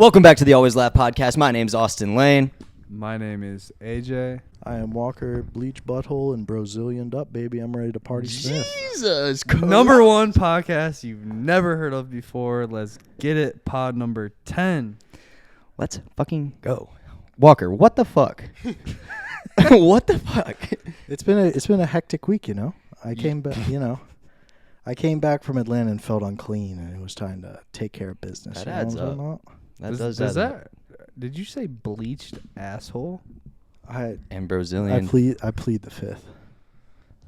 Welcome back to the Always Laugh podcast. My name's Austin Lane. My name is AJ. I am Walker, bleach butthole and Brazilianed up, baby. I'm ready to party Smith. Jesus Number one podcast you've never heard of before. Let's get it. Pod number 10. Let's fucking go. Walker, what the fuck? What the fuck? It's been a hectic week, you know. I came back, I came back from Atlanta and felt unclean, and it was time to take care of business. That adds up. That does. Did you say bleached asshole? And Brazilian. I plead the fifth.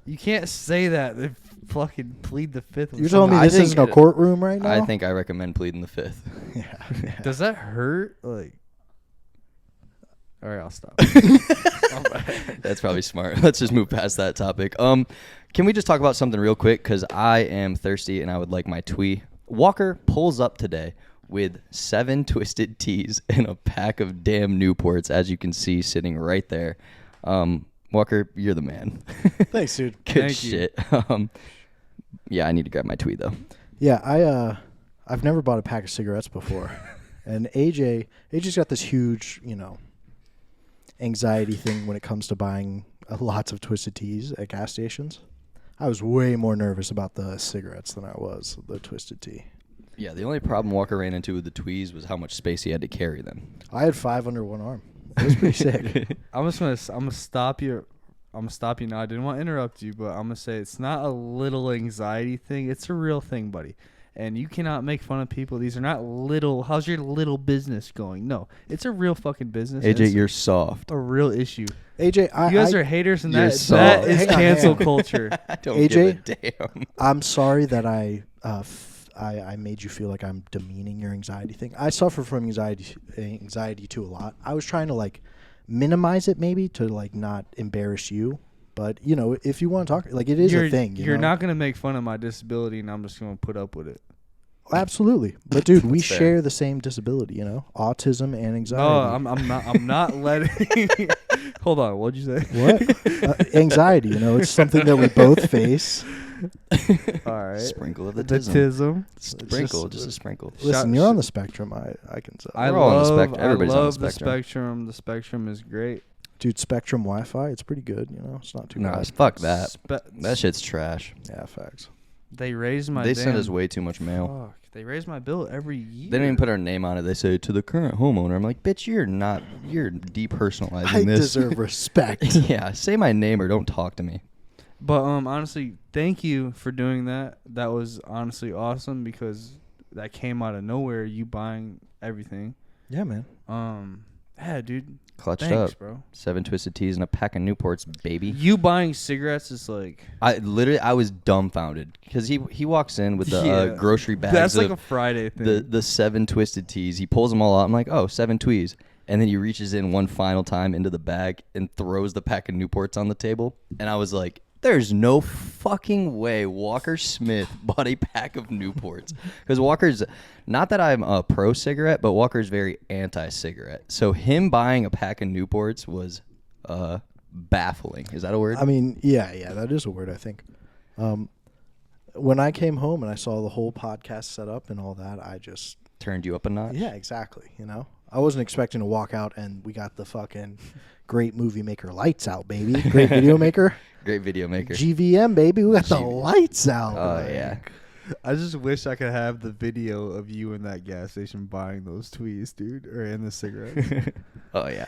You can't say that. They fucking plead the fifth. You're telling me this isn't a courtroom right now? I think I recommend pleading the fifth. Yeah. Does that hurt? Like, all right, I'll stop. That's probably smart. Let's just move past that topic. Can we just talk about something real quick? Because I am thirsty and I would like my twee. Walker pulls up today with 7 twisted teas and a pack of damn Newports, as you can see sitting right there. Walker, you're the man. Thanks, dude. Good shit. Yeah, I need to grab my twee though. Yeah, I've never bought a pack of cigarettes before, and AJ's got this huge, anxiety thing when it comes to buying lots of twisted teas at gas stations. I was way more nervous about the cigarettes than I was the twisted tea. Yeah, the only problem Walker ran into with the tweez was how much space he had to carry them. I had 5 under one arm. It was pretty sick. I'm gonna stop you. I'm gonna stop you now. I didn't want to interrupt you, but I'm gonna say it's not a little anxiety thing. It's a real thing, buddy. And you cannot make fun of people. These are not little. How's your little business going? No, it's a real fucking business. AJ, you're soft. A real issue. AJ, you guys are haters, and that soft. is cancel culture. I don't AJ, give a damn. I'm sorry that I made you feel like I'm demeaning your anxiety thing. I suffer from anxiety too a lot. I was trying to minimize it maybe to not embarrass you. But if you want to talk, it is a thing. You're not gonna make fun of my disability, and I'm just gonna put up with it. Absolutely, but dude, we share the same disability. Autism and anxiety. No, I'm not letting. Hold on, what'd you say? What? Anxiety. It's something that we both face. All right. Sprinkle of the tism. Sprinkle, just a sprinkle. Listen, you're on the spectrum. I can tell. We're all on the spectrum. Everybody's on the spectrum. The spectrum. The spectrum is great. Dude, Spectrum Wi-Fi, it's pretty good. It's not too bad. Nah, fuck that. That shit's trash. Yeah, facts. They raised my. They send us way too much mail. Fuck. They raise my bill every year. They don't even put our name on it. They say to the current homeowner. I'm like, bitch, you're depersonalizing I this. deserve respect. Yeah, say my name or don't talk to me. But honestly, thank you for doing that. That was honestly awesome because that came out of nowhere. You buying everything. Yeah, man. Yeah, dude. Clutched Thanks, up, bro. 7 twisted teas and a pack of Newports, baby. You buying cigarettes is like. I was dumbfounded because he walks in with the grocery bags. That's like a Friday thing. The 7 twisted teas. He pulls them all out. I'm like, oh, 7 tweez. And then he reaches in one final time into the bag and throws the pack of Newports on the table. And I was like, there's no fucking way Walker Smith bought a pack of Newports. Because Walker's, not that I'm a pro-cigarette, but Walker's very anti-cigarette. So him buying a pack of Newports was baffling. Is that a word? I mean, yeah, that is a word, I think. When I came home and I saw the whole podcast set up and all that, I just... Turned you up a notch? Yeah, exactly, I wasn't expecting to walk out and we got the fucking great movie maker lights out, baby. Great video maker. Great video maker. GVM, baby. We got the lights out. Oh, yeah. I just wish I could have the video of you in that gas station buying those tweez, dude, or in the cigarettes. Oh yeah,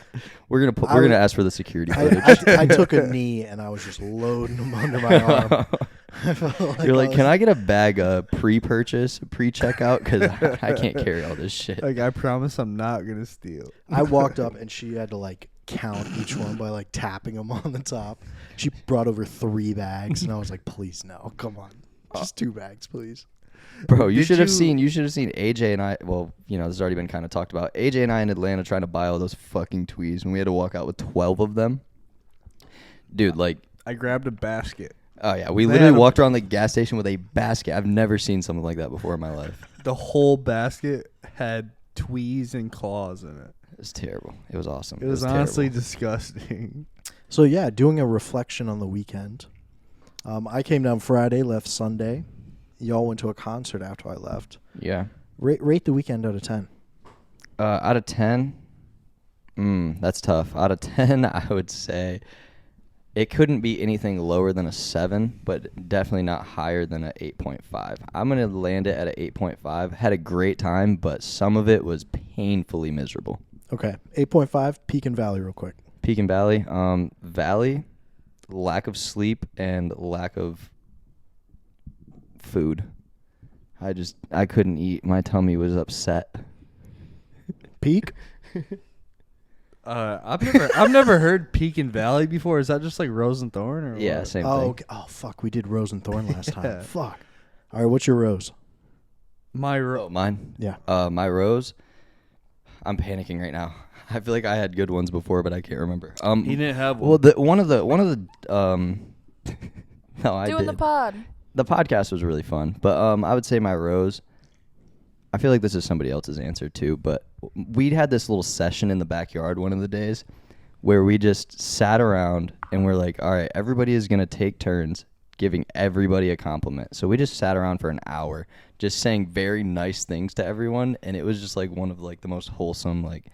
we're gonna ask for the security footage. I took a knee and I was just loading them under my arm. You're like, can I get a bag pre-purchase, pre-checkout? Because I can't carry all this shit. Like, I promise I'm not gonna steal. I walked up and she had to count each one by tapping them on the top. She brought over 3 bags and I was like, please no, come on. Just 2 bags, please. Bro, you should have seen AJ and I. Well, this has already been kind of talked about. AJ and I in Atlanta trying to buy all those fucking tweez, and we had to walk out with 12 of them. Dude, I grabbed a basket. Oh yeah, we literally walked around the gas station with a basket. I've never seen something like that before in my life. The whole basket had tweez and claws in it. It was terrible. It was awesome. It was honestly disgusting. So yeah, doing a reflection on the weekend. I came down Friday, left Sunday. Y'all went to a concert after I left. Yeah. Rate the weekend out of 10. Out of 10, that's tough. Out of 10, I would say it couldn't be anything lower than a 7, but definitely not higher than an 8.5. I'm going to land it at an 8.5. Had a great time, but some of it was painfully miserable. Okay. 8.5, peak and valley real quick. Peak and valley. Valley, lack of sleep and lack of food. I couldn't eat. My tummy was upset. Peak? I've never heard peak and valley before. Is that just like rose and thorn or Yeah, what? same thing. Okay. Oh, fuck. We did rose and thorn last Yeah. time. Fuck. All right. What's your rose? Oh, mine? Yeah. My rose. I'm panicking right now. I feel like I had good ones before, but I can't remember. He didn't have one. Well, one of the no, I Doing did. the pod. The podcast was really fun, but I would say my rose. I feel like this is somebody else's answer too, but we had this little session in the backyard one of the days where we just sat around and we're like, all right, everybody is going to take turns giving everybody a compliment. So we just sat around for an hour just saying very nice things to everyone, and it was just like one of like the most wholesome like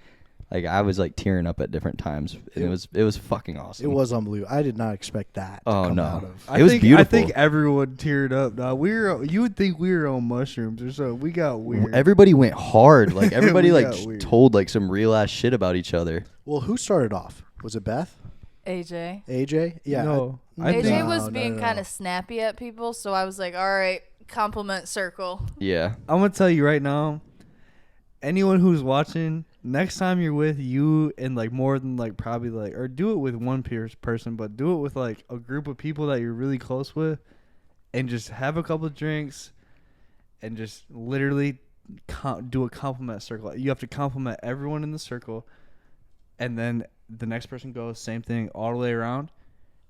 I was like tearing up at different times, and it was fucking awesome. It was unbelievable. I did not expect that. Oh, to come no. Out of. It was beautiful. I think everyone teared up. Now you would think we were on mushrooms or so. We got weird. Everybody went hard. Like everybody We like got weird. told like some real ass shit about each other. Well, who started off? Was it Beth? AJ. AJ? Yeah. No, I AJ think was being kind of snappy at people, so I was like, all right, compliment circle. Yeah. I'm gonna tell you right now. Anyone who's watching, next time you're with you and like more than like probably like, or do it with one person, but do it with like a group of people that you're really close with, and just have a couple of drinks, and just literally do a compliment circle. You have to compliment everyone in the circle, and then the next person goes same thing all the way around,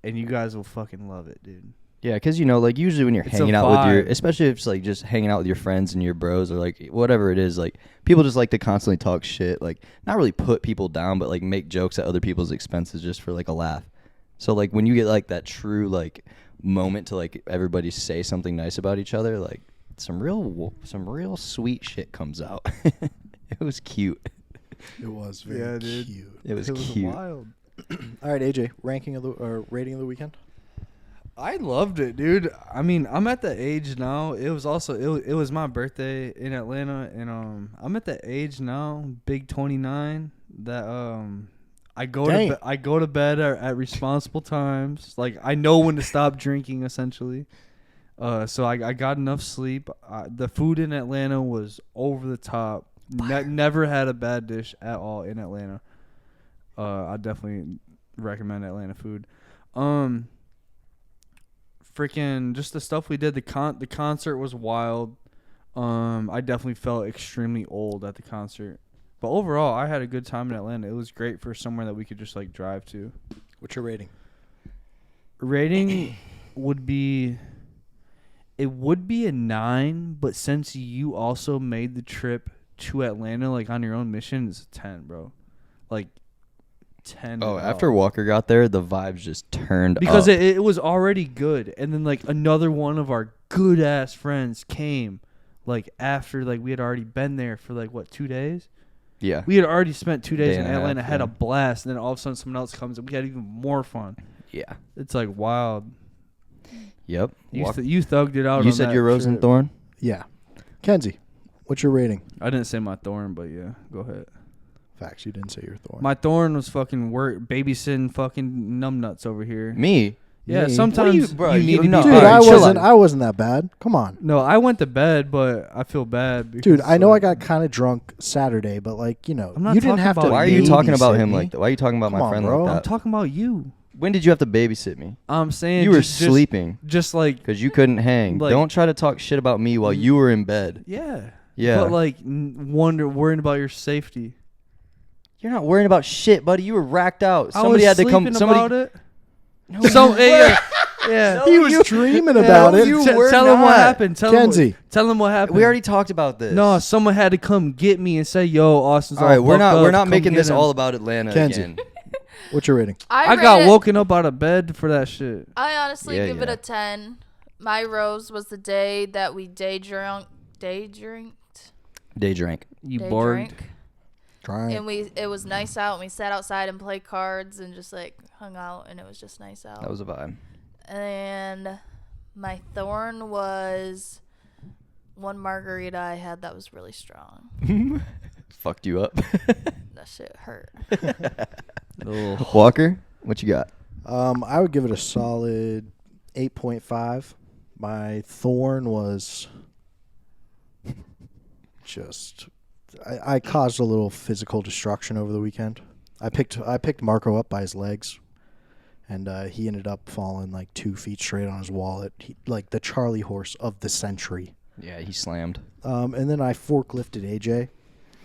and you guys will fucking love it, dude. Yeah, because, you know, like, usually when you're It's a hanging out with your, vibe. especially if it's, like, just hanging out with your friends and your bros or, like, whatever it is, like, people just like to constantly talk shit, like, not really put people down, but, like, make jokes at other people's expenses just for, like, a laugh. So, like, when you get, like, that true, like, moment to, like, everybody say something nice about each other, like, some real sweet shit comes out. It was cute. It was very cute. It was cute. wild. All right, AJ, rating of the weekend? I loved it, dude. I mean, I'm at the age now. It was also it was my birthday in Atlanta, and I'm at the age now, big 29, that I go to bed at responsible times. Like, I know when to stop drinking, essentially. So I got enough sleep. The food in Atlanta was over the top. Never had a bad dish at all in Atlanta. I definitely recommend Atlanta food. Freaking just the stuff we did. The concert was wild. I definitely felt extremely old at the concert, but overall I had a good time in Atlanta. It was great for somewhere that we could just like drive to. What's your rating? Rating would be a 9, but since you also made the trip to Atlanta like on your own mission, it's a 10, bro. Like 10. Oh, after Walker got there, the vibes just turned because up. it was already good, and then like another one of our good ass friends came like after like we had already been there for like what 2 days. Yeah. We had already spent 2 days Day in and a half, Atlanta, had yeah. a blast, and then all of a sudden someone else comes and we had even more fun. Yeah. It's like wild. Yep. You thugged it out. You on said that your rose and trip. thorn? Yeah. Kenzie, what's your rating? I didn't say my thorn, but yeah, go ahead. Facts, you didn't say your thorn. My thorn was fucking babysitting fucking numbnuts over here. Me? Yeah, Me? sometimes What are you- bro, you need to you- no, be. Dude, All right, I wasn't that bad. Come on. No, I went to bed, but I feel bad. Because, Dude, I know I got kind of drunk Saturday, but like, you know, I'm not you didn't talking have to. about Why are you talking about babysit him me. like that? Why are you talking about Come my on, friend bro. like I'm that? talking about you. When did you have to babysit me? I'm saying You were just- sleeping Just like because you couldn't hang. Like- Don't try to talk shit about me while you were in bed. yeah. Yeah. But like worrying about your safety. You're not worrying about shit, buddy. You were racked out. I Somebody was had to come. sleeping Somebody. about it. No, So you yeah, were. yeah. No, He was you- dreaming about it. you T- were tell him what not. happened. Kenzie. Tell him what happened. We already talked about this. No, someone had to come get me and say, "Yo, Austin's All right, we're fucked not. We're up. not Come making get this him." all about Atlanta Kenzie. again. What's your rating? I got woken up out of bed for that shit. I honestly Yeah, give it yeah. a 10. My rose was the day that we day drank. Day drink. You Day bored? drank. Trying. And it was nice out, and we sat outside and played cards and just like hung out, and it was just nice out. That was a vibe. And my thorn was one margarita I had that was really strong. Fucked you up. That shit hurt. Walker, what you got? I would give it a solid 8.5. My thorn was just I caused a little physical destruction over the weekend. I picked Marco up by his legs, and he ended up falling like 2 feet straight on his wallet, like the Charlie horse of the century. Yeah, he slammed. And then I forklifted AJ,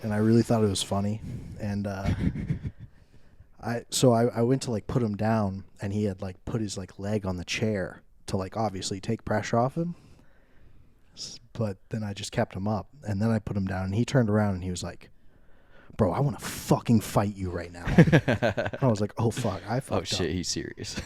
and I really thought it was funny. And I went to like put him down, and he had like put his like leg on the chair to like obviously take pressure off him. But then I just kept him up, and then I put him down, and he turned around and he was like, "Bro, I want to fucking fight you right now." I was like, "Oh fuck, I fucked Oh shit, up." he's serious.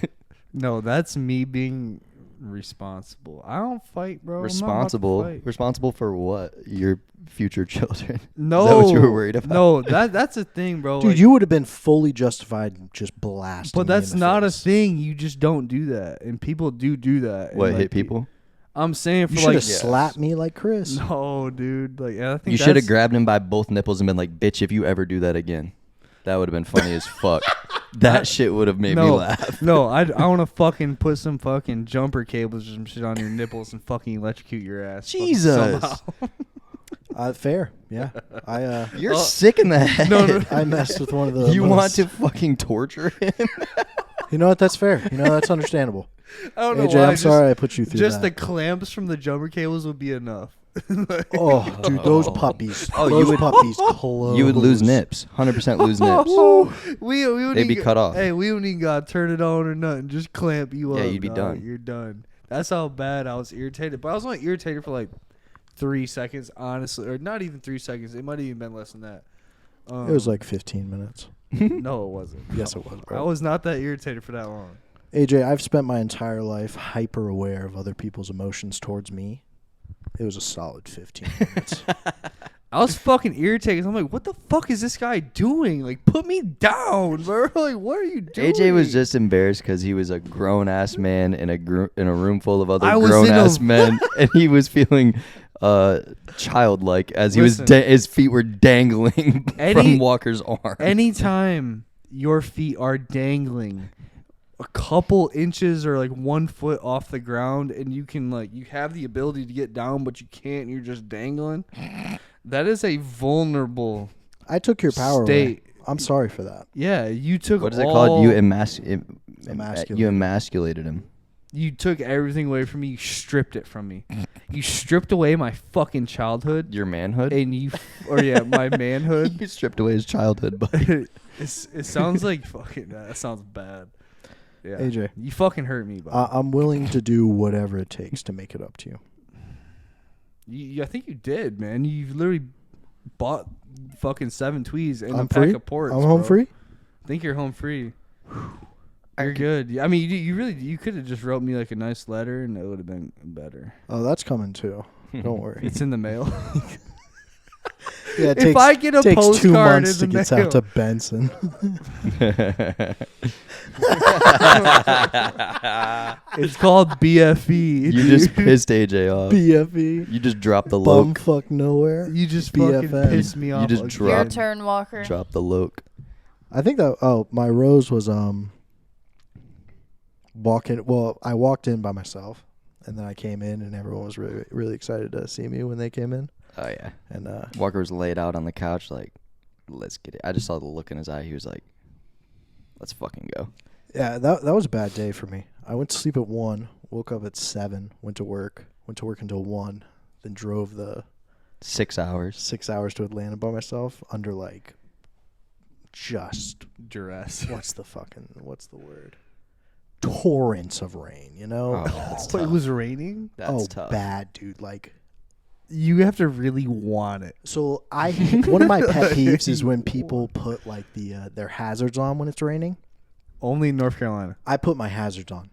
No, that's me being responsible. I don't fight, bro. Responsible? Responsible for what? Your future children? No. Is that what you were worried about? No, that's a thing, bro. Dude, like, you would have been fully justified in just blasting. but me in that's the not face. a thing. You just don't do that, and people do that. What, and, hit like, people? I'm saying for You should like have slapped me like Chris. no, dude. Like I think You should have grabbed him by both nipples and been like, "Bitch, if you ever do that again." That would have been funny as fuck. That shit would have made me laugh. No, I want to fucking put some fucking jumper cables or some shit on your nipples and fucking electrocute your ass. Jesus. somehow. Fair, yeah. You're sick in the head. No. I messed with one of the. You most- want to fucking torture him? You know what? That's fair. You know that's understandable. I don't know AJ, why. I'm sorry I put you through Just the that. clamps from the jumper cables would be enough. Oh, dude, those puppies. Oh, those you would- puppies close. You would lose nips. 100% lose nips. we wouldn't They'd be even- cut off. Hey, we wouldn't even gotta turn it on or nothing. Just clamp you Yeah, up. you'd be dog. done. You're done. That's how bad I was irritated. But I was only irritated for like 3 seconds, honestly, or not even 3 seconds. It might have even been less than that. It was like 15 minutes. No, it wasn't. Yes, it was, I bro. was not that irritated for that long. AJ, I've spent my entire life hyper aware of other people's emotions towards me. It was a solid 15 minutes. I was fucking irritated. I'm like, what the fuck is this guy doing? Like, put me down, bro. Like, what are you doing? AJ was just embarrassed because he was a grown ass man in a room full of other I was grown in a- ass men, and he was feeling childlike as he was Listen. his feet were dangling from Walker's arm. Anytime your feet are dangling a couple inches or like 1 foot off the ground, and you can like you have the ability to get down, but you can't. And you're just dangling. That is a vulnerable. I took your power away. State. I'm sorry for that. Yeah, you took. What is it all- called? You Emasculated. him. You took everything away from me. You stripped it from me. You stripped away my fucking childhood, Your manhood. and my manhood. You stripped away his childhood, buddy. It sounds like fucking. That sounds bad. Yeah, AJ. you fucking hurt me, bud. I'm willing to do whatever it takes to make it up to you. I think you did, man. You literally bought fucking 7 tweeds and I'm a pack free? of ports. I'm home bro. free? I think you're home free. You're good. I mean, you could have just wrote me like a nice letter, and it would have been better. Oh, that's coming too. Don't worry. It's in the mail. Yeah, it if I get a takes 2 postcard months in to the get mail, out to Benson. it's called BFE. You dude. just pissed AJ off. BFE. You just dropped the Bum loke. fuck nowhere. You just fucking BFM. pissed me off. just again. Your dropped- turn, Walker. Drop the loke. I think that. Oh, my rose was walking. Well, I walked in by myself, and then I came in, and everyone was really really excited to see me when they came in. Oh yeah. And Walker was laid out on the couch like, let's get it. I just saw the look in his eye. He was like, let's fucking go. yeah, that was a bad day for me. I went to sleep at 1, woke up at 7, went to work until 1, then drove the 6 hours. 6 hours to Atlanta by myself under like just Duress. what's the word? Torrents of rain, you know? Oh, that's Wait, it tough. was raining? That's tough. bad, dude. Like, You have to really want it. so one of my pet peeves is when people put like their hazards on when it's raining. Only in North Carolina. I put my hazards on.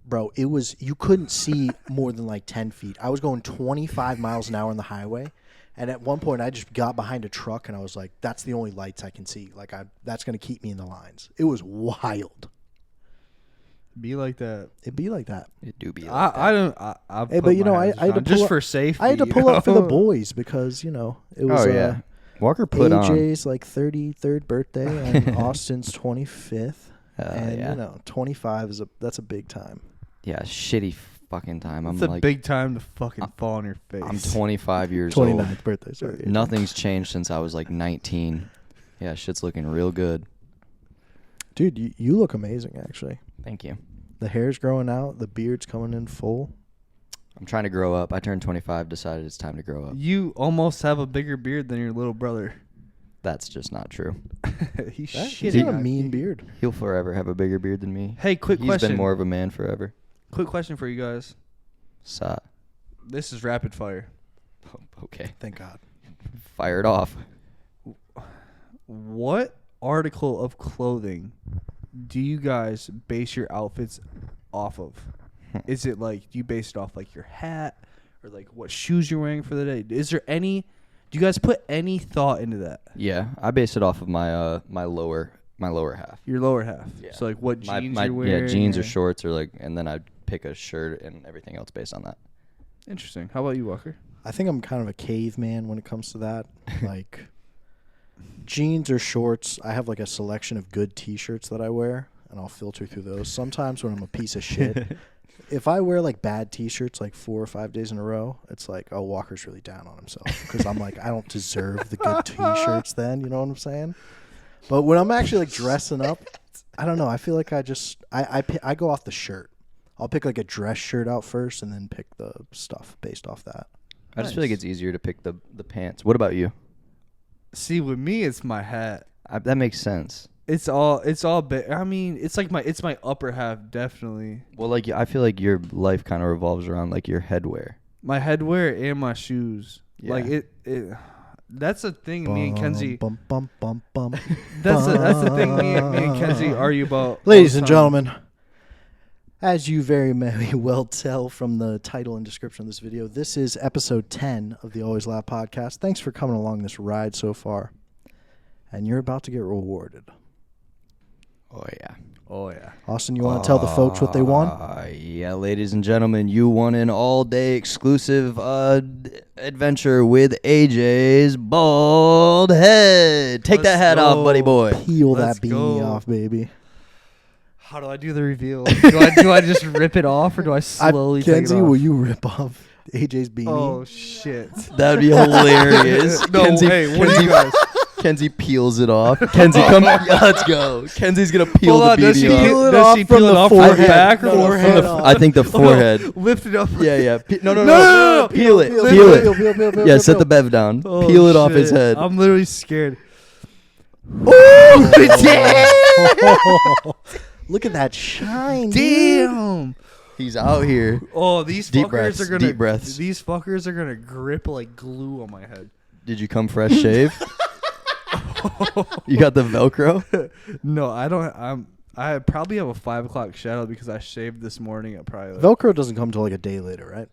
Bro, you couldn't see more than like 10 feet. I was going 25 miles an hour on the highway, And at one point, I just got behind a truck, and I was like, "That's the only lights I can see. Like, that's gonna keep me in the lines." It was wild. Be like that. It'd be like that. It do be like I that. don't. Hey, but I had to pull just up, for safety. I had to pull up for the boys because it was. Oh, yeah. Walker put AJ's like 33rd birthday and Austin's 25th, and yeah. 25 that's a big time. Yeah, shitty fucking time. It's I'm a like, big time to fucking fall on your face. I'm 25 years 29th old. birthday. Sorry. Nothing's changed since I was like 19. Yeah, shit's looking real good. Dude, you look amazing actually. Thank you. The hair's growing out, the beard's coming in full. I'm trying to grow up. I turned 25, decided it's time to grow up. You almost have a bigger beard than your little brother. That's just not true. He's He's shitty. got a mean beard. He'll forever have a bigger beard than me. Hey, quick He's question. been more of a man forever. Quick question for you guys. So, This is rapid fire. okay. Thank God. Fire it off. What article of clothing do you guys base your outfits off of? Is it like, do you base it off like your hat or like what shoes you're wearing for the day? Is there any, do you guys put any thought into that? Yeah, I base it off of my my lower half. Your lower half. Yeah. So like what jeans you're Yeah, wearing? jeans or shorts, or like, and then I'd pick a shirt and everything else based on that. Interesting. How about you, Walker? I think I'm kind of a caveman when it comes to that. Like jeans or shorts, I have like a selection of good t-shirts that I wear, and I'll filter through those. Sometimes when I'm a piece of shit, if I wear like bad t-shirts like 4 or 5 days in a row, it's like, oh, Walker's really down on himself because I'm like, I don't deserve the good t-shirts then, you know what I'm saying? But when I'm actually like dressing up, I don't know, I feel like I go off the shirt. I'll pick like a dress shirt out first and then pick the stuff based off that. I just feel like it's easier to pick the pants. What about you? See, with me, it's my hat. That makes sense. It's all I mean, it's like my upper half, definitely. Well, like, I feel like your life kind of revolves around like your headwear. My headwear and my shoes. Yeah. Like it that's the thing me and Kenzie Bum, bum, bum, bum. that's the thing me and Kenzie argue about. Ladies all and the time. gentlemen, as you very may well tell from the title and description of this video, this is episode 10 of the Always Laugh podcast. Thanks for coming along this ride so far. And you're about to get rewarded. Oh yeah. Oh yeah. Austin, you want to tell the folks what they won? Yeah, ladies and gentlemen, you won an all-day exclusive adventure with AJ's bald head. Take that Let's hat off, go. buddy boy. Peel Let's that beanie go. off, baby. How do I do the reveal? do I just rip it off or do I slowly take it Kenzie, off? will you rip off AJ's beanie? Oh shit. That'd be hilarious. No, hey, what do you guys? Kenzie peels it off. Kenzie, come. Yeah, let's go. Kenzie's gonna peel Hold the on, does she beanie off. peel it Does off she from peel it the off from the forehead back or No, from the forehead front? off. I think the forehead. Lift it up. Yeah, yeah. No. No. Peel it. Peel, Peel peel, it. peel, Yeah, set the bev down. Oh, Peel it off his shit. head. I'm literally scared. Look at that shine. dude. Damn. He's out here. Oh, these Deep fuckers breaths, are gonna deep breaths. These fuckers are gonna grip like glue on my head. Did you come fresh shave? You got the Velcro? No, I don't. I probably have a 5 o'clock shadow because I shaved this morning at probably like Velcro doesn't come till like a day later, right?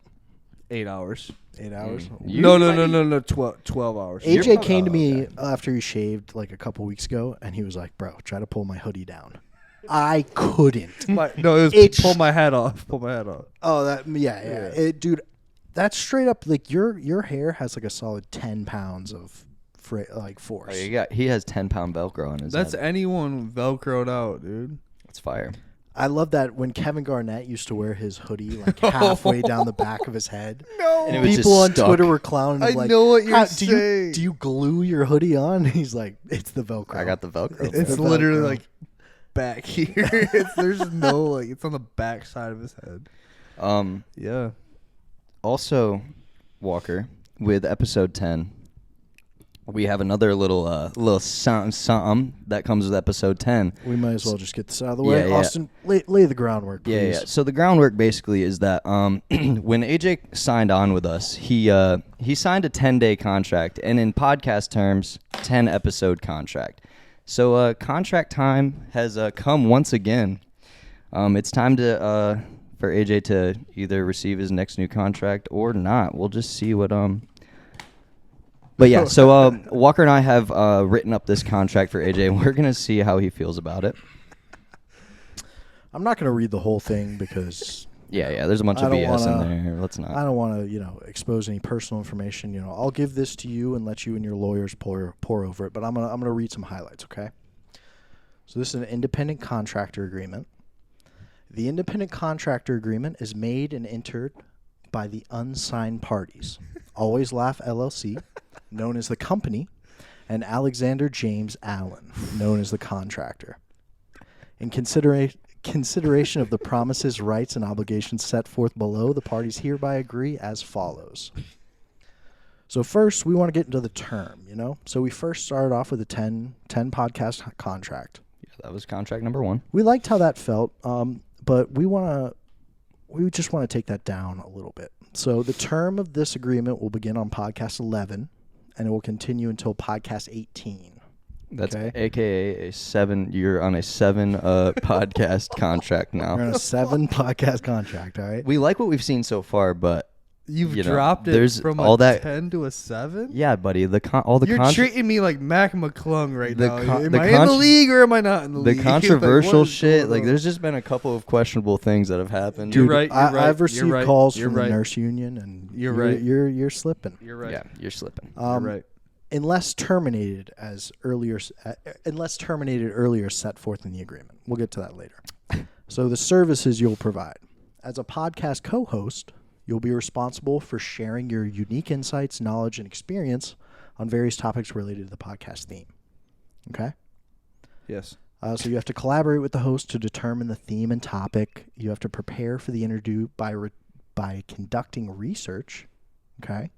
8 hours. 8 hours. You- No. 12 hours. AJ came to me after he shaved like a couple weeks ago, and he was like, "Bro, try to pull my hoodie down." I couldn't. No, it was It's- pull my hat off. Pull my hat off. Oh, yeah. Dude, that's straight up like your hair has like a solid 10 pounds of force. Oh, he has 10-pound Velcro on his That's head. anyone velcroed out, dude. That's fire. I love that when Kevin Garnett used to wear his hoodie like halfway down the back of his head. No. And it was People just on stuck. Twitter were clowning him I like, know what you're "How- saying." Do you glue your hoodie on? He's like, it's the Velcro. I got the Velcro. It's the literally Velcro. like back here. There's no like it's on the back side of his head. Yeah. Also, Walker, with episode 10, we have another little something that comes with episode 10. We might as well just get this out of the way. Yeah. Austin, lay the groundwork, please. Yeah. So the groundwork basically is that when AJ signed on with us, he signed a 10-day contract, and in podcast terms, 10-episode contract. So contract time has come once again. It's time to for AJ to either receive his next new contract or not. We'll just see what But yeah, so Walker and I have written up this contract for AJ, and we're gonna see how he feels about it. I'm not going to read the whole thing because Yeah, there's a bunch of BS in there. Let's not. I don't want to, expose any personal information. I'll give this to you and let you and your lawyers pour over it. But I'm gonna read some highlights. Okay. So this is an independent contractor agreement. The independent contractor agreement is made and entered by the unsigned parties. Always Laugh LLC, known as the company, and Alexander James Allen, known as the contractor. In consideration of the promises, rights, and obligations set forth below, the parties hereby agree as follows. So first, we want to get into the term, So we first started off with a 10 podcast contract. Yeah, that was contract number 1. We liked how that felt, but we just want to take that down a little bit. So the term of this agreement will begin on podcast 11, and it will continue until podcast 18. That's okay. AKA a 7. You're on a 7 podcast contract now. We're on a 7 podcast contract. All right. We like what we've seen so far, but You've dropped it there's from all a that 10 to a 7? Yeah, buddy. You're treating me like Mac McClung right now. Am I in the league or am I not in the league? The controversial shit, there's just been a couple of questionable things that have happened. Dude, You're right. I've received calls from the right. nurse union, and You're right. You're slipping. You're right. Yeah, you're slipping. You're right. Unless terminated earlier set forth in the agreement. We'll get to that later. So the services you'll provide. As a podcast co-host, you'll be responsible for sharing your unique insights, knowledge, and experience on various topics related to the podcast theme. Okay? Yes. So you have to collaborate with the host to determine the theme and topic. You have to prepare for the interview by conducting research, okay,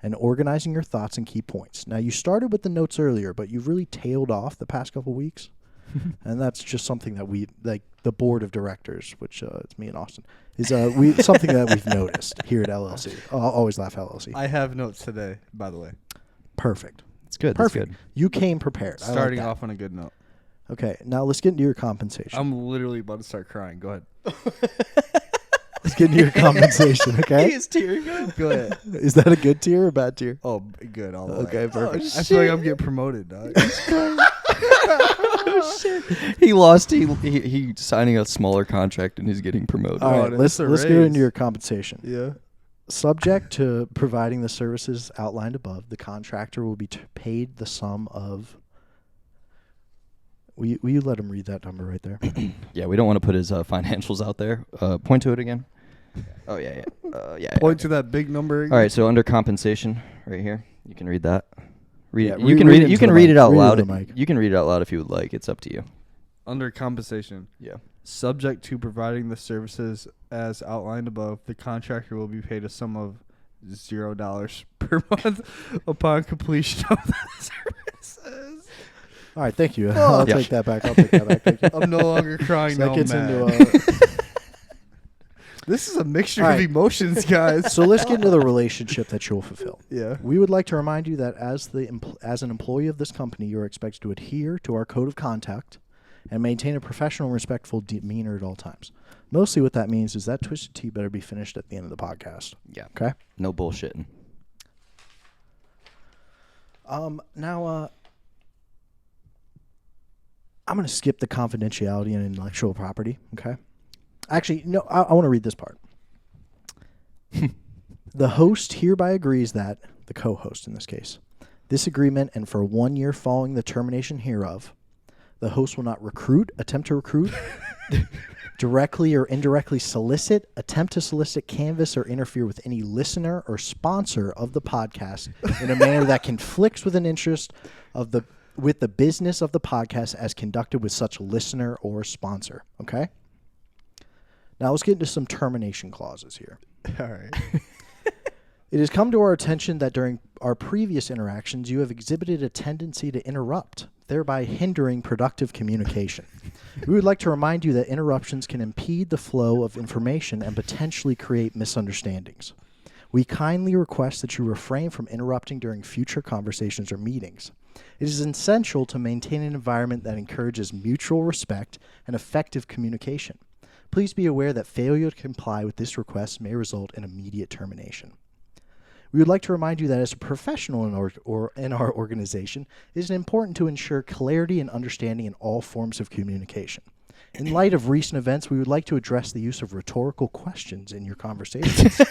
and organizing your thoughts and key points. Now, you started with the notes earlier, but you've really tailed off the past couple weeks, and that's just something that we, like the board of directors, which it's me and Austin, is something that we've noticed here at LLC. Always Laugh LLC. I have notes today, by the way. Perfect. It's good. Perfect. That's good. You came prepared. Starting I like off on a good note. Okay, now let's get into your compensation. I'm literally about to start crying. Go ahead. Let's get into your compensation, okay? He's tearing up. Go ahead. Is that a good tier or a bad tier? Oh, good. All the way. Okay, perfect. I feel like I'm getting promoted, dog. Oh, shit. He lost. He signing a smaller contract and he's getting promoted. All right, let's it's a get raise. into your compensation. Yeah. Subject to providing the services outlined above, the contractor will be paid the sum of... Will you let him read that number right there? Yeah, we don't want to put his financials out there. Point to it again. Oh, yeah. Point to that big number again. All right, so under compensation right here, you can read that. Read Yeah, it. You can read it. You can read it out loud. Mike. You can read it out loud if you would like. It's up to you. Under compensation. Yeah. Subject to providing the services as outlined above, the contractor will be paid a sum of $0 per month upon completion of the services. All right, thank you. I'll take that back. Thank you. I'm no longer crying. So No, that gets mad. into This is a mixture All of right. emotions, guys. so let's get into the relationship that you'll fulfill. Yeah. We would like to remind you that as an employee of this company, you are expected to adhere to our code of conduct and maintain a professional, respectful demeanor at all times. Mostly what that means is that Twisted Tea better be finished at the end of the podcast. Yeah. Okay? No bullshitting. Now, I'm going to skip the confidentiality and intellectual property, okay? Actually, no, I want to read this part. The host hereby agrees that, the co-host in this case, this agreement and for 1 year following the termination hereof, the host will not attempt to recruit, directly or indirectly solicit, attempt to solicit, canvass, or interfere with any listener or sponsor of the podcast in a manner that conflicts with an interest with the business of the podcast as conducted with such listener or sponsor. Okay? Now let's get into some termination clauses here. All right. It has come to our attention that during our previous interactions, you have exhibited a tendency to interrupt, thereby hindering productive communication. We would like to remind you that interruptions can impede the flow of information and potentially create misunderstandings. We kindly request that you refrain from interrupting during future conversations or meetings. It is essential to maintain an environment that encourages mutual respect and effective communication. Please be aware that failure to comply with this request may result in immediate termination. We would like to remind you that as a professional in our organization, it is important to ensure clarity and understanding in all forms of communication. In light of recent events, we would like to address the use of rhetorical questions in your conversations.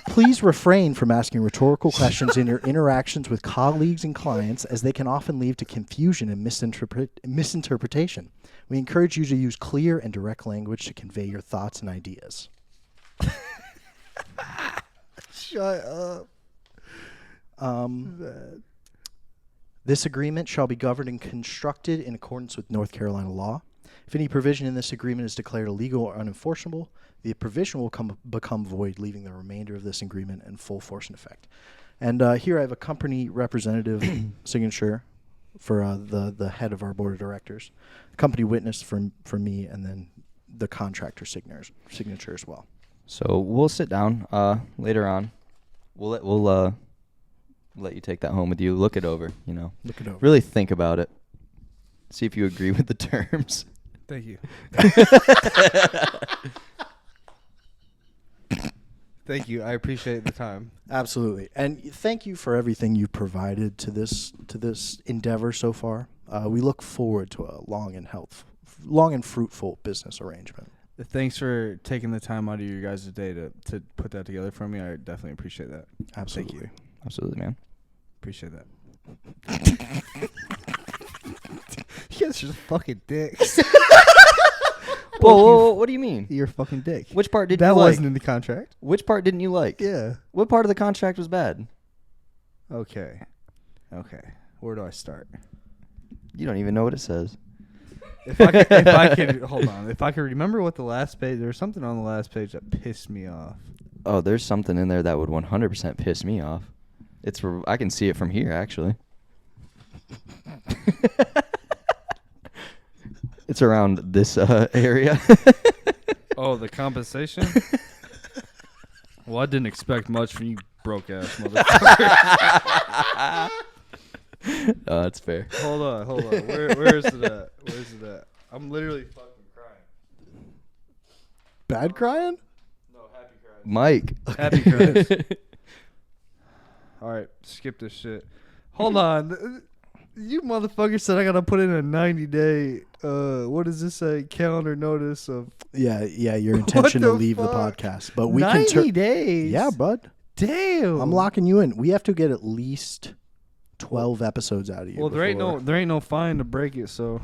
Please refrain from asking rhetorical questions in your interactions with colleagues and clients, as they can often lead to confusion and misinterpretation. We encourage you to use clear and direct language to convey your thoughts and ideas. Shut up. This agreement shall be governed and constructed in accordance with North Carolina law. If any provision in this agreement is declared illegal or unenforceable, the provision will become void, leaving the remainder of this agreement in full force and effect. And here I have a company representative signature for the head of our board of directors, company witness for me, and then the contractor signature as well. So we'll sit down later on. We'll let you take that home with you. Look it over. Look it over. Really think about it. See if you agree with the terms. Thank you. Thank you. I appreciate the time. Absolutely. And thank you for everything you've provided to this endeavor so far. We look forward to a long and fruitful business arrangement. Thanks for taking the time out of your guys' day to put that together for me. I definitely appreciate that. Absolutely. Thank you. Absolutely, man. Appreciate that. You guys are just fucking dicks. Whoa, what do you mean? You're a fucking dick. Which part did that you like? wasn't in the contract. Which part didn't you like? Yeah. What part of the contract was bad? Okay. Where do I start? You don't even know what it says. If I could hold on. If I could remember what the last page, there was something on the last page that pissed me off. Oh, there's something in there that would 100% piss me off. I can see it from here, actually. It's around this area. Oh, the compensation? Well, I didn't expect much from you broke ass motherfucker. Oh, that's fair. Hold on. Where is it at? I'm literally fucking crying. Bad crying? No, happy crying. Mike. Happy crying. All right, skip this shit. Hold on. You motherfucker said I gotta put in a 90-day, what does this say? Calendar notice of. Yeah, your intention to leave the podcast. But we 90 can 90 days? Yeah, bud. Damn. I'm locking you in. We have to get at least 12 episodes out of you. Well, there ain't no fine to break it, so.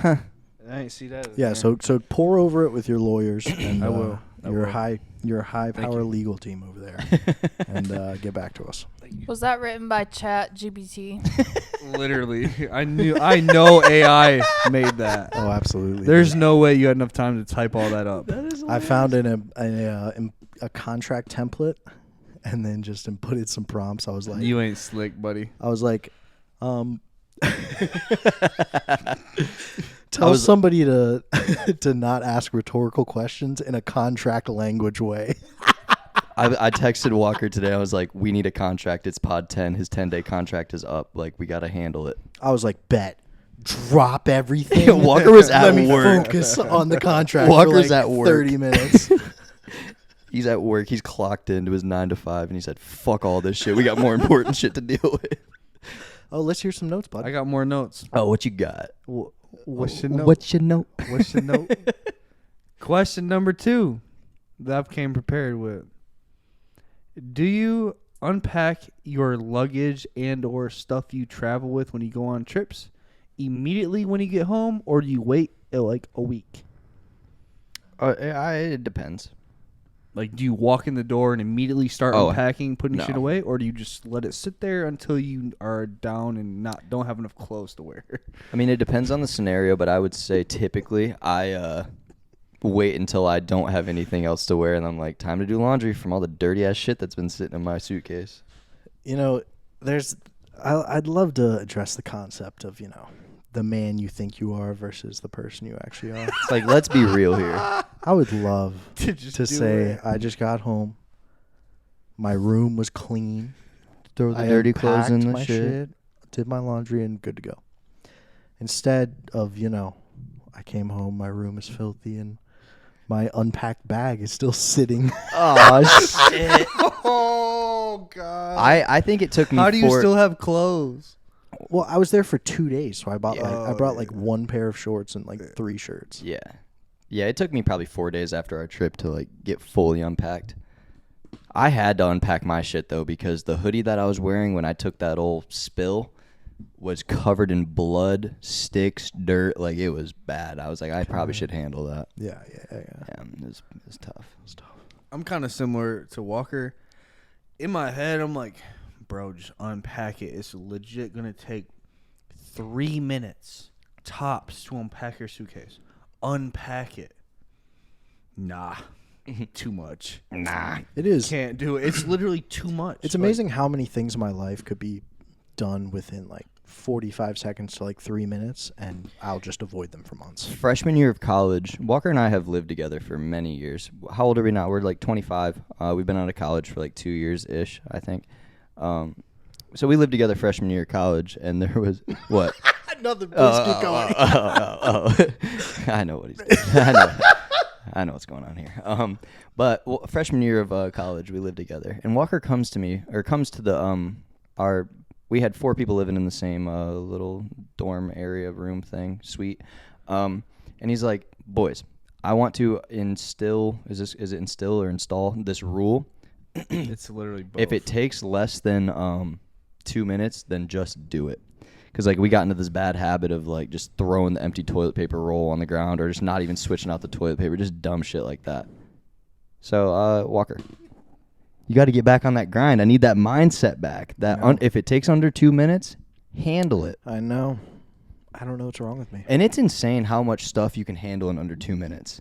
I ain't see that. Yeah, so pour over it with your lawyers. And, I will. Your high power legal team over there, and get back to us. Was that written by Chat GPT? Literally, I know AI made that. Oh, absolutely. There's no way you had enough time to type all that up. I found in a contract template, and then just inputted some prompts. I was like, You ain't slick, buddy. I was like, tell somebody to not ask rhetorical questions in a contract language way. I texted Walker today. I was like, we need a contract. It's pod 10. His 10-day contract is up. Like, we got to handle it. I was like, bet. Drop everything. Walker was at Let me work. focus on the contract. Walker's for like at work. 30 minutes. He's at work. He's clocked into his 9 to 5, and he said, fuck all this shit. We got more important shit to deal with. Oh, let's hear some notes, bud. I got more notes. Oh, what you got? What's your note? What's your note? What's your note? Question number 2 that I came prepared with. Do you unpack your luggage and or stuff you travel with when you go on trips immediately when you get home, or do you wait like a week? It depends. Like, do you walk in the door and immediately start unpacking, putting no. shit away, or do you just let it sit there until you are down and don't have enough clothes to wear? I mean, it depends on the scenario, but I would say typically I wait until I don't have anything else to wear, and I'm like, time to do laundry from all the dirty ass shit that's been sitting in my suitcase. I'd love to address the concept of, the man you think you are versus the person you actually are. It's like, let's be real here. I would love to say it. I just got home. My room was clean. Throw the I dirty clothes in unpacked the my shit. did my laundry, and good to go. Instead of, I came home, my room is filthy, and My unpacked bag is still sitting. Oh shit! Oh God. I think it took me. How do you still have clothes? Well, I was there for 2 days, so I bought I brought yeah. like 1 pair of shorts and like 3 shirts. Yeah, yeah. It took me probably 4 days after our trip to like get fully unpacked. I had to unpack my shit though because the hoodie that I was wearing when I took that old spill was covered in blood, sticks, dirt. Like it was bad. I was like, I probably should handle that. Yeah. Yeah, it was tough. I'm kind of similar to Walker. In my head, I'm like, bro, just unpack it. It's legit going to take 3 minutes tops to unpack your suitcase. Unpack it. Nah. Too much. Nah. It is. Can't do it. It's literally too much. It's amazing how many things in my life could be done within like 45 seconds to like 3 minutes, and I'll just avoid them for months. Freshman year of college, Walker and I have lived together for many years. How old are we now? We're like 25. We've been out of college for like 2 years-ish, I think. So we lived together freshman year of college, and there was, what? Nothing. Please keep going. I know what he's doing. I know what's going on here. But freshman year of college, we lived together, and Walker comes to the we had 4 people living in the same little dorm area room thing, suite. And he's like, boys, I want to instill, is it instill or install this rule? It's literally both. If it takes less than 2 minutes, then just do it. Because like we got into this bad habit of like just throwing the empty toilet paper roll on the ground or just not even switching out the toilet paper, just dumb shit like that. So Walker, you got to get back on that grind. I need that mindset back. That if it takes under 2 minutes, handle it. I know. I don't know what's wrong with me. And it's insane how much stuff you can handle in under 2 minutes.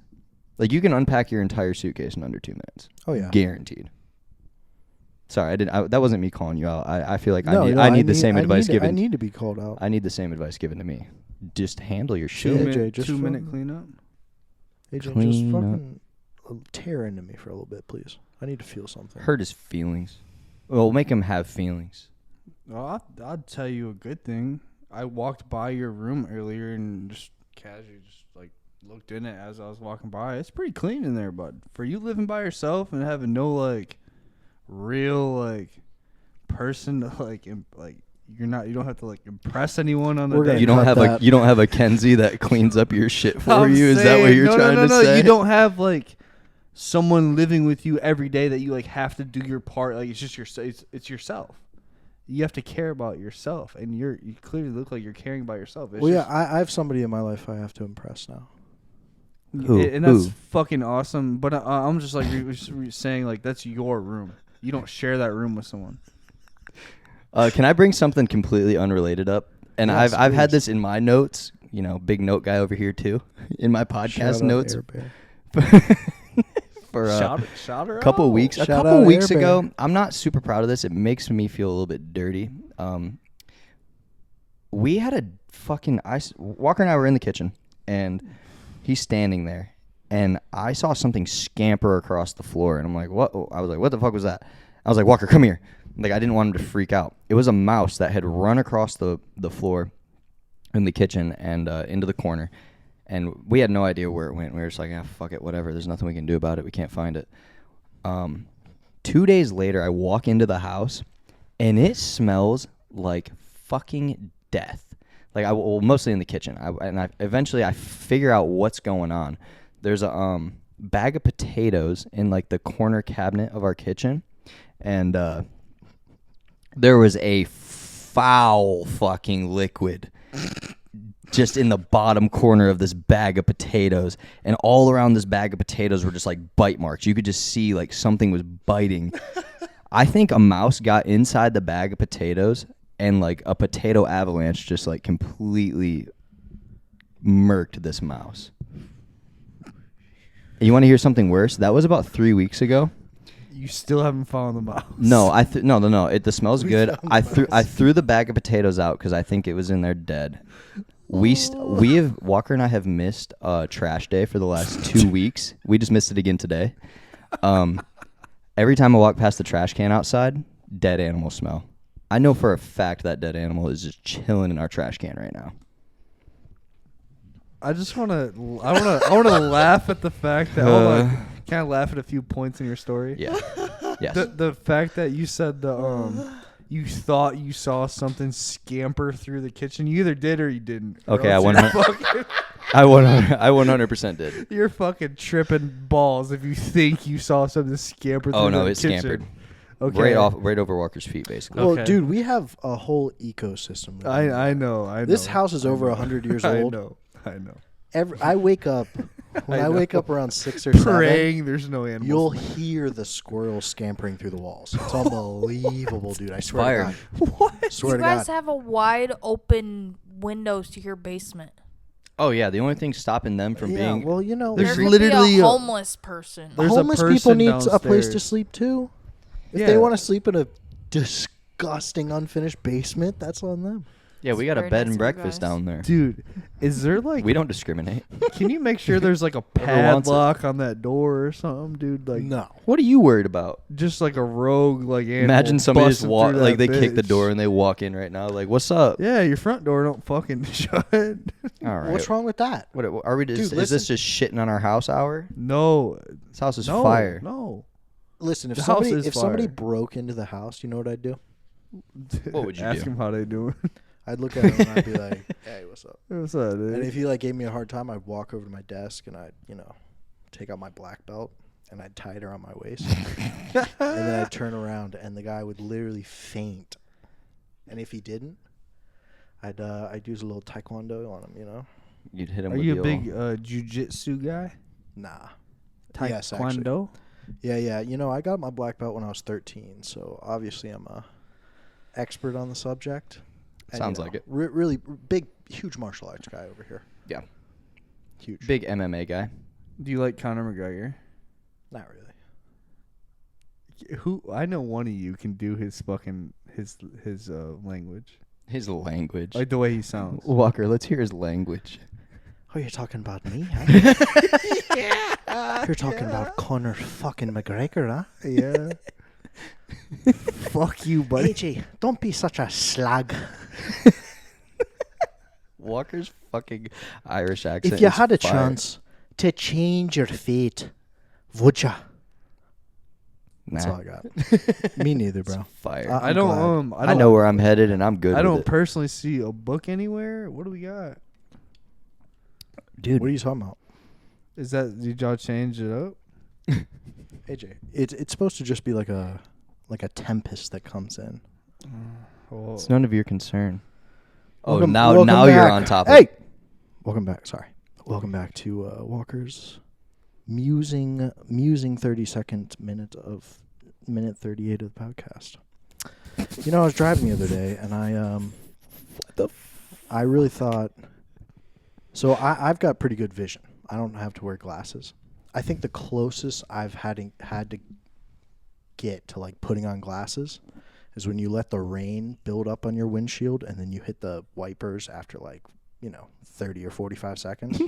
Like you can unpack your entire suitcase in under 2 minutes. Oh yeah, guaranteed. Sorry, that wasn't me calling you out. I feel like I need the same advice given. I need to be called out. I need the same advice given to me. Just handle your shit. AJ, just 2 minute cleanup. AJ, just Clean fucking tear into me for a little bit, please. I need to feel something. Hurt his feelings. Well, make him have feelings. Well, I'll tell you a good thing. I walked by your room earlier and just casually just like looked in it as I was walking by. It's pretty clean in there, bud. For you living by yourself and having no like real like person to like you don't have to like impress anyone on the day. You don't have a Kenzie that cleans up your shit for you. Is that what you're trying to say? You don't have like someone living with you every day that you like have to do your part. Like it's just it's yourself. You have to care about yourself, and you clearly look like you're caring about yourself. It's I have somebody in my life I have to impress now. and that's fucking awesome. But I'm just like saying like that's your room. You don't share that room with someone. Can I bring something completely unrelated up? And Yes, I've had please. this in my notes. You know, big note guy over here too. In my podcast Shout out notes. Air Bear. For Shout her couple out. weeks Shout out weeks Air ago. Bear. I'm not super proud of this. It makes me feel a little bit dirty. We had a fucking Walker and I were in the kitchen, and he's standing there, and I saw something scamper across the floor, and I'm like, what? I was like, what the fuck was that? I was like, Walker, come here. Like, I didn't want him to freak out. It was a mouse that had run across the floor in the kitchen and into the corner. And we had no idea where it went. We were just like, fuck it, whatever. There's nothing we can do about it. We can't find it. 2 days later, I walk into the house, and it smells like fucking death. Like, mostly in the kitchen. Eventually, I figure out what's going on. There's a bag of potatoes in, like, the corner cabinet of our kitchen. And there was a foul fucking liquid just in the bottom corner of this bag of potatoes, and all around this bag of potatoes were just like bite marks. You could just see like something was biting. I think a mouse got inside the bag of potatoes, and like a potato avalanche just like completely murked this mouse. You want to hear something worse? That was about 3 weeks ago. You still haven't found the mouse. No, no. The smell's good. I threw the bag of potatoes out because I think it was in there dead. Walker and I have missed trash day for the last 2 weeks. We just missed it again today. Every time I walk past the trash can outside, dead animal smell. I know for a fact that dead animal is just chilling in our trash can right now. I just want to. I want to laugh at the fact that. Hold on. Can I laugh at a few points in your story? Yeah. Yes. The fact that you said you thought you saw something scamper through the kitchen. You either did or you didn't. Okay, I 100% did. You're fucking tripping balls if you think you saw something scamper through Oh no, the it kitchen. scampered. Okay. Right over Walker's feet, basically. Well, Okay. dude, we have a whole ecosystem. I know. This house is over 100 years old. I know. I wake up when I know. wake up around 6 or 7. Praying there's no animals. You'll hear the squirrels scampering through the walls. It's unbelievable, dude. I swear Fire. to God. What? Swear You to guys God. have a wide open windows to your basement. Oh yeah, the only thing stopping them from Yeah, being well, you know, There's there could literally be a- a homeless person. There's a homeless people person need a place to downstairs. sleep too. If Yeah. they want to sleep in a disgusting unfinished basement, that's on them. yeah, we got a Very bed nice and of you breakfast guys. down there. Dude, is there like We don't discriminate. can you make sure there's like a Whoever wants it. padlock on that door or something, dude? Like No. What are you worried about? just like a rogue like animal. Imagine somebody just busting walk through like that they kick the bitch. door and they walk in right now. Like, what's up? Yeah, your front door don't fucking shut. All right. What's wrong with that? What are we? Dude, Is listen. this just shitting on our house hour? No. This house is No. fire. No. Listen, if The house somebody is if somebody fire. broke into the house, you know what I'd do? What would you Ask do? him how they doing. I'd look at him and I'd be like, "Hey, what's up?" What's up, dude? And if he like gave me a hard time, I'd walk over to my desk and I'd, take out my black belt and I'd tie it around my waist. And then I'd turn around and the guy would literally faint. And if he didn't, I'd use a little taekwondo on him, You'd hit him. Are with you the a big old- jujitsu guy? Nah. Yes, actually. Taekwondo? Yeah. I got my black belt when I was 13, so obviously I'm a expert on the subject. And, Sounds like it. Really big, huge martial arts guy over here. Yeah. Huge. Big MMA guy. Do you like Conor McGregor? Not really. Who I know one of you can do his fucking his language. His language. Like the way he sounds. Walker, let's hear his language. Oh, you're talking about me, huh? You're talking about Conor fucking McGregor, huh? Yeah. Fuck you, buddy. AJ, don't be such a slag. Walker's fucking Irish accent. If you is had a fire. chance to change your fate, would ya? That's Nah. all I got. Me neither, bro. Fire. I'm I don't glad. I know where I'm headed, and I'm good. I don't with it. personally see a book anywhere. What do we got? dude. What are you talking about? Is that did y'all change it up? AJ, it's supposed to just be like a tempest that comes in. Oh. It's none of your concern. Welcome- now welcome you're back. on top. Hey, welcome back. Sorry, welcome back to Walker's musing 30-second minute 38 of the podcast. I was driving the other day and I really thought. So I've got pretty good vision. I don't have to wear glasses. I think the closest I've had to get to like putting on glasses is when you let the rain build up on your windshield and then you hit the wipers after 30 or 45 seconds.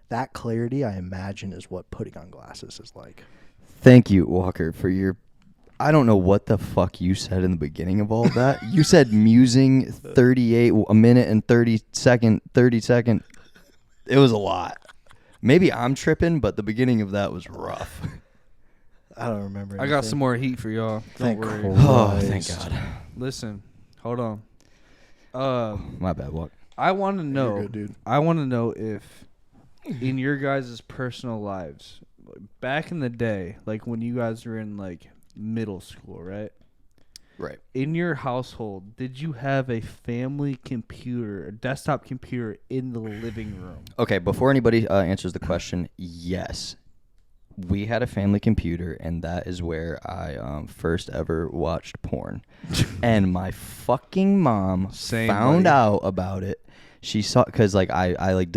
That clarity, I imagine, is what putting on glasses is like. Thank you, Walker, for your. I don't know what the fuck you said in the beginning of all that. You said musing 38, a minute and 30 second. It was a lot. Maybe I'm tripping, but the beginning of that was rough. I don't remember. I got some more heat for y'all. Thank Don't worry. Christ. Oh, thank God. Listen, hold on. My bad, Walk. I want to know. You're good, dude. I want to know if, in your guys' personal lives, back in the day, like when you guys were in like middle school, right? Right. In your household, did you have a family computer, a desktop computer in the living room? Okay, before anybody answers the question, yes. We had a family computer, and that is where I first ever watched porn. And my fucking mom Same, found buddy. out about it. She saw, because like I like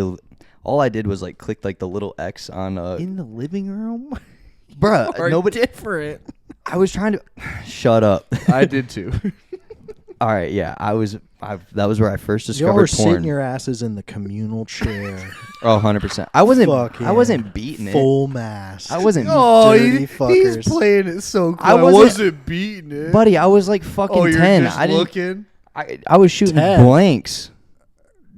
all I did was like click like the little X on In the living room? bruh. Nobody. different. I was trying to shut up. I did too. All right, yeah, that was where I first Y'all discovered were porn. sitting your asses in the communal chair. Oh, 100%. I wasn't Fucking beating it. Full mass. I wasn't Oh, dirty he's fuckers. playing it so cool. I I wasn't- wasn't beating it. Buddy, I was like fucking oh, you're 10. just I didn't looking? I was shooting 10. blanks.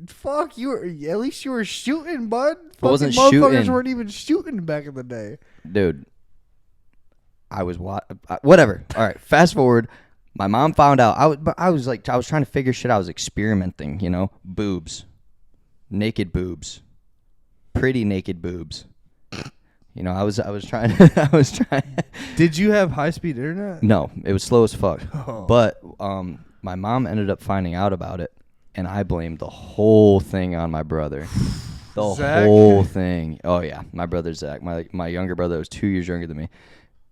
Fuck, you were, at least you were shooting, bud. I wasn't Fucking motherfuckers shooting. weren't even shooting back in the day. Dude, I was whatever. All right, fast forward. My mom found out. I was trying to figure shit. I was experimenting, you know, boobs, naked boobs, pretty naked boobs. You know, I was trying. Did you have high-speed internet? No, it was slow as fuck. Oh. But my mom ended up finding out about it, and I blamed the whole thing on my brother. The Zach? whole thing. Oh yeah, my brother Zach, my younger brother was 2 years younger than me,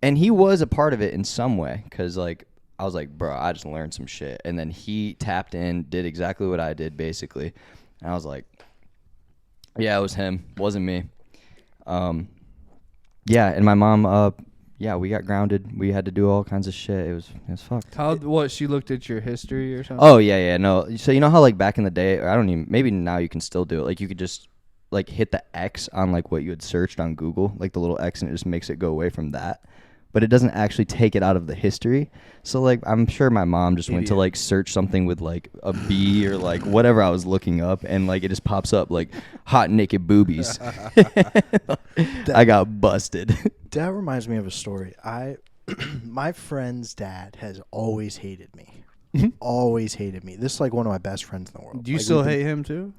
and he was a part of it in some way, cause like I was like, bro, I just learned some shit, and then he tapped in, did exactly what I did basically, and I was like, yeah, it was him, wasn't me. Yeah, and my mom, yeah, we got grounded. We had to do all kinds of shit. It was fucked. What, she looked at your history or something? Oh yeah, no. So you know how like back in the day, or I don't even. Maybe now you can still do it. Like you could just like hit the X on like what you had searched on Google, like the little X, and it just makes it go away from that. But it doesn't actually take it out of the history. So like I'm sure my mom just went to like search something with like a B or like whatever I was looking up, and like it just pops up like hot naked boobies. I got busted. That reminds me of a story. My friend's dad has always hated me. Always hated me. This is like one of my best friends in the world. Do you Like, still hate him too?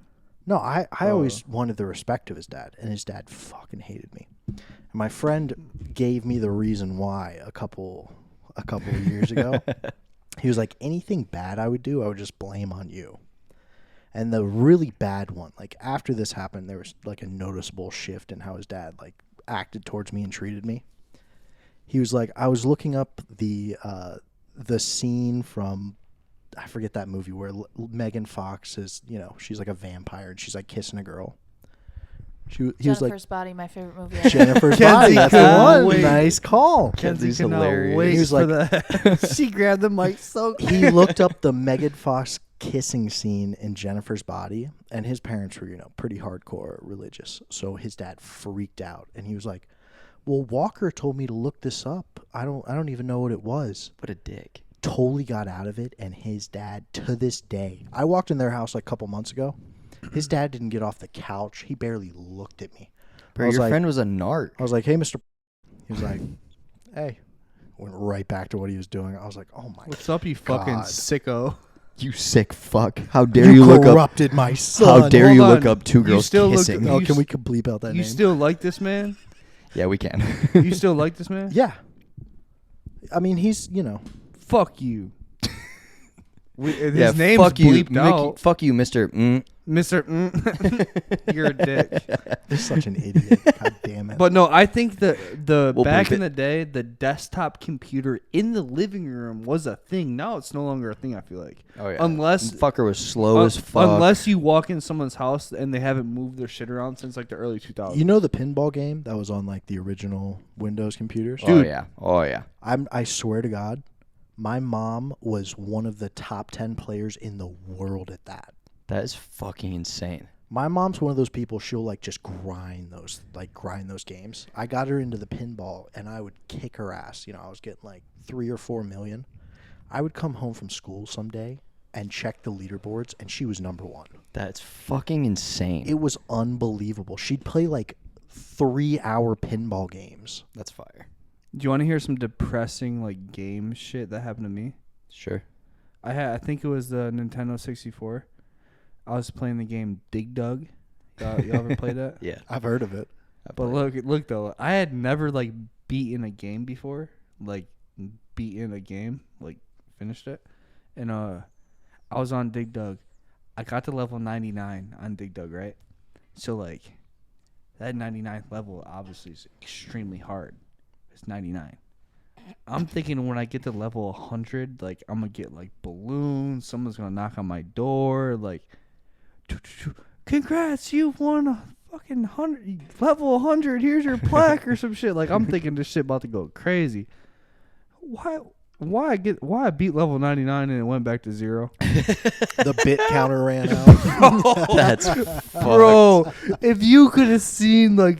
No, I always wanted the respect of his dad, and his dad fucking hated me. And my friend gave me the reason why a couple of years ago. He was like, anything bad I would do, I would just blame on you. And the really bad one, like after this happened, there was like a noticeable shift in how his dad like acted towards me and treated me. He was like, I was looking up the scene from, I forget that movie where Megan Fox is, you know, she's like a vampire and she's like kissing a girl. He was like, Jennifer's Body, my favorite movie. Jennifer's Kenzie Body. That's the cannot one. wait. Nice call. Kenzie's Kenzie cannot hilarious. wait He was for like- that. She grabbed the mic so quick. He looked up the Megan Fox kissing scene in Jennifer's Body, and his parents were, you know, pretty hardcore religious. So his dad freaked out, and he was like, "Well, Walker told me to look this up. I don't even know what it was." What a dick. Totally got out of it, and his dad, to this day, I walked in their house like a couple months ago. His dad didn't get off the couch. He barely looked at me. Bro, I was your like- friend was a narc. I was like, "Hey, Mr." He was like, "Hey." Went right back to what he was doing. I was like, "Oh my What's up, you fucking God. sicko? You sick fuck. How dare you look up. corrupted my son." How dare Hold you on. look up two You girls still look- kissing? Oh, You can we bleep out that You name? still like this man? Yeah, we can. You still like this man? Yeah. I mean, he's, you know. Fuck you. His Yeah, name's fuck you, bleeped Mickey, out. fuck you, Mr. Mr. You're a dick. You're such an idiot. God damn it. But no, I think the We'll back bleep in it. the day, the desktop computer in the living room was a thing. Now it's no longer a thing, I feel like. Oh yeah. Unless fucker was slow as fuck. Unless you walk in someone's house and they haven't moved their shit around since like the early 2000s. you know the pinball game that was on like the original Windows computers? Oh yeah. Oh yeah. I swear to God, my mom was one of the top 10 players in the world at that. That is fucking insane. My mom's one of those people, she'll like just grind those games. I got her into the pinball and I would kick her ass. You know, I was getting like 3 or 4 million. I would come home from school someday and check the leaderboards and she was number 1. That's fucking insane. It was unbelievable. She'd play like 3-hour pinball games. That's fire. Do you want to hear some depressing like game shit that happened to me? Sure. I think it was the Nintendo 64. I was playing the game Dig Dug. Y'all ever played that? Yeah. I've heard of it. But look though, I had never like beaten a game before, like beaten a game, like finished it, and I was on Dig Dug. I got to level 99 on Dig Dug, right? So like that 99th level obviously is extremely hard. It's 99. I'm thinking when I get to level 100, like I'm gonna get like balloons. Someone's gonna knock on my door, like, congrats, you've won a fucking level 100. Here's your plaque or some shit. Like I'm thinking this shit about to go crazy. Why I beat level 99 and it went back to 0? The bit counter ran out. That's fucked. Bro, if you could have seen like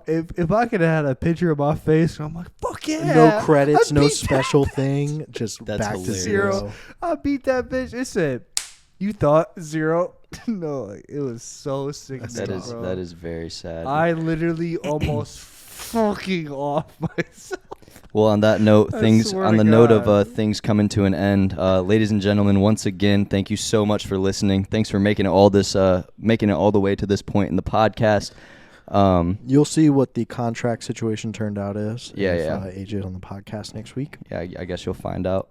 if I could have had a picture of my face, I'm like, fuck yeah. No credits, I no beat special thing. Just That's back hilarious. to 0. I beat that bitch. It said, You thought 0? No, like, it was so sick. That is very sad. I literally almost fucking off myself. Well, on that note, I things swear on to the note of God. things coming to an end. Ladies and gentlemen, once again, thank you so much for listening. Thanks for making it all the way to this point in the podcast. You'll see what the contract situation turned out is. Yeah, if, yeah. AJ is on the podcast next week. Yeah, I guess you'll find out.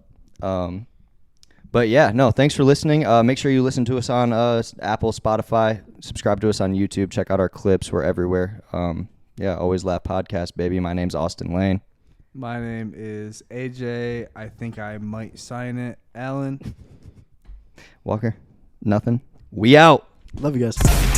But yeah, no, thanks for listening. Make sure you listen to us on Apple, Spotify. Subscribe to us on YouTube. Check out our clips. We're everywhere. Yeah, Always Laugh Podcast, baby. My name's Austin Lane. My name is AJ. I think I might sign it. Alan. Walker, nothing. We out. Love you guys.